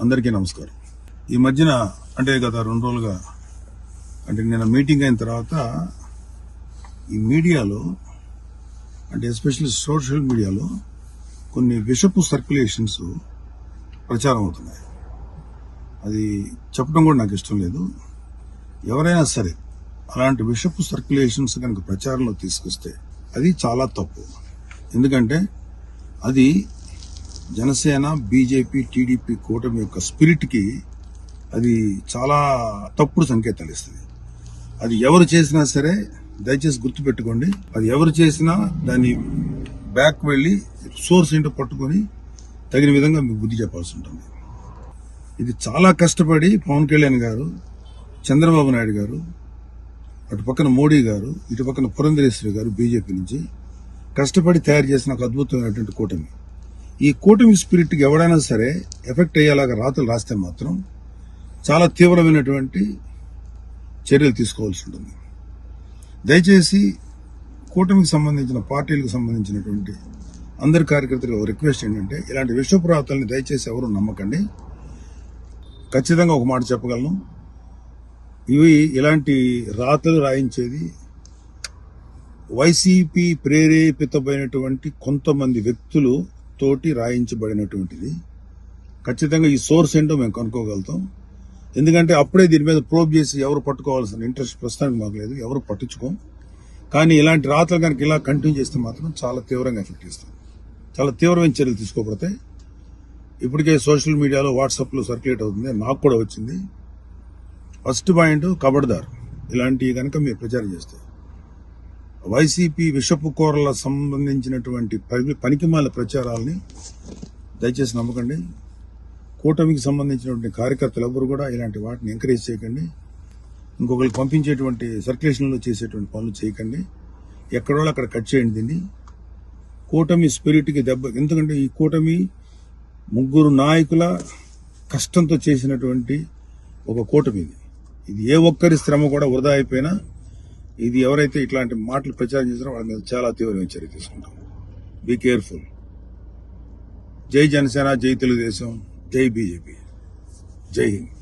అందరికీ నమస్కారం. ఈ మధ్యన అంటే గత 2 రోజులుగా అంటే నిన్న మీటింగ్ అయిన తర్వాత ఈ మీడియాలో అంటే ఎస్పెషల్లీ సోషల్ మీడియాలో కొన్ని విషపు సర్క్యులేషన్స్ ప్రచారం అవుతున్నాయి. అది చెప్పడం కూడా నాకు ఇష్టం లేదు. ఎవరైనా సరే అలాంటి విషపు సర్క్యులేషన్స్ కనుక ప్రచారంలో తీసుకొస్తే అది చాలా తప్పు. ఎందుకంటే అది జనసేన, బీజేపీ, టీడీపీ కూటమి యొక్క స్పిరిట్కి అది చాలా తప్పుడు సంకేతాలు ఇస్తుంది. అది ఎవరు చేసినా సరే దయచేసి గుర్తుపెట్టుకోండి. అది ఎవరు చేసినా దాన్ని బ్యాక్ వెళ్ళి సోర్స్ ఏంటో పట్టుకొని తగిన విధంగా మీకు బుద్ధి చెప్పాల్సి ఉంటుంది. ఇది చాలా కష్టపడి పవన్ కళ్యాణ్ గారు, చంద్రబాబు నాయుడు గారు, అటు పక్కన మోడీ గారు, ఇటు పక్కన పురంధరేశ్వరి గారు బీజేపీ నుంచి కష్టపడి తయారు చేసిన ఒక అద్భుతమైనటువంటి కూటమి. ఈ కూటమి స్పిరిట్కి ఎవడైనా సరే ఎఫెక్ట్ అయ్యేలాగా రాతలు రాస్తే మాత్రం చాలా తీవ్రమైనటువంటి చర్యలు తీసుకోవాల్సి ఉంటుంది. దయచేసి కూటమికి సంబంధించిన పార్టీలకు సంబంధించినటువంటి అందరి కార్యకర్తలకు రిక్వెస్ట్ ఏంటంటే ఇలాంటి విషపు రాతల్ని దయచేసి ఎవరు నమ్మకండి. ఖచ్చితంగా ఒక మాట చెప్పగలను, ఇలాంటి రాతలు రాయించేది వైసీపీ ప్రేరేపితమైనటువంటి కొంతమంది వ్యక్తులు తోటి రాయించబడినటువంటిది. ఖచ్చితంగా ఈ సోర్స్ ఏంటో మేము కనుక్కోగలుగుతాం. ఎందుకంటే అప్పుడే దీని మీద ప్రోబ్ చేసి ఎవరు పట్టుకోవాల్సిన ఇంట్రెస్ట్ ప్రస్తుతానికి మాకు లేదు, ఎవరు పట్టించుకోం. కానీ ఇలాంటి రాతలు కనుక ఇలా కంటిన్యూ చేస్తే మాత్రం చాలా తీవ్రంగా ఎఫెక్ట్ ఇస్తాం. చాలా తీవ్రమైన చర్యలు తీసుకోబడతాయి. ఇప్పటికే సోషల్ మీడియాలో వాట్సాప్లో సర్క్యులేట్ అవుతుంది, నాకు కూడా వచ్చింది. ఫస్ట్ పాయింట్, ఖబర్దార్ ఇలాంటివి కనుక మీరు ప్రచారం చేస్తే వైసీపీ విషపు కూరల సంబంధించినటువంటి పనికిమాల ప్రచారాలని దయచేసి నమ్మకండి. కూటమికి సంబంధించినటువంటి కార్యకర్తలు ఎవరు కూడా ఇలాంటి వాటిని ఎంకరేజ్ చేయకండి. ఇంకొకరికి పంపించేటువంటి సర్క్యులేషన్లో చేసేటువంటి పనులు చేయకండి. ఎక్కడో అక్కడ కట్ చేయండి దీన్ని. కూటమి స్పిరిట్కి దెబ్బ. ఎందుకంటే ఈ కూటమి 3 నాయకుల కష్టంతో చేసినటువంటి ఒక కూటమి ఇది. ఏ ఒక్కరి శ్రమ కూడా వృధా అయిపోయినా ఇది ఎవరైతే ఇట్లాంటి మాటలు ప్రచారం చేస్తారో వాళ్ళ మీద చాలా తీవ్రమైన చర్య తీసుకుంటాం. Be careful. జై జనసేన, జై తెలుగుదేశం, జై బీజేపీ, జై హింద్.